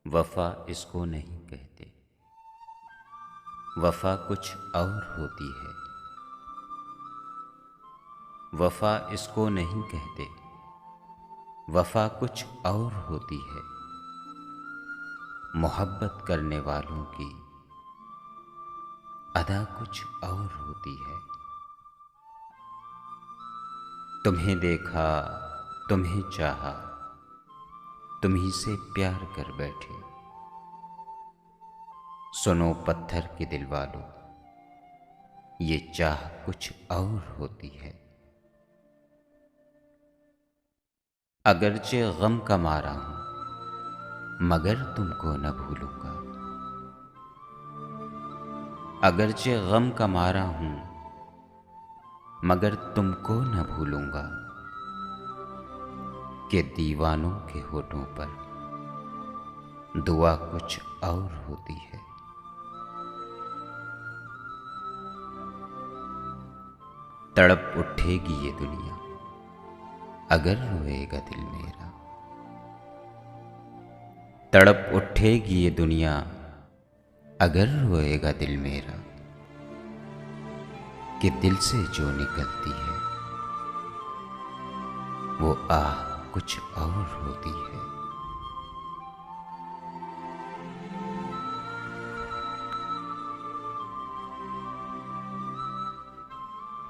वफा इसको नहीं कहते, वफा कुछ और होती है। वफा इसको नहीं कहते, वफा कुछ और होती है। मोहब्बत करने वालों की अदा कुछ और होती है। तुम्हें देखा, तुम्हें चाहा, तुम्ही से प्यार कर बैठे। सुनो पत्थर के दिल वालों, ये चाह कुछ और होती है। अगरचे गम का मारा हूं, मगर तुमको न भूलूंगा। अगरचे गम का मारा हूं, मगर तुमको न भूलूंगा। कि दीवानों के होठों पर दुआ कुछ और होती है। तड़प उठेगी ये दुनिया अगर रोएगा दिल मेरा। तड़प उठेगी ये दुनिया अगर रोएगा दिल मेरा। कि दिल से जो निकलती है वो आह कुछ और होती है।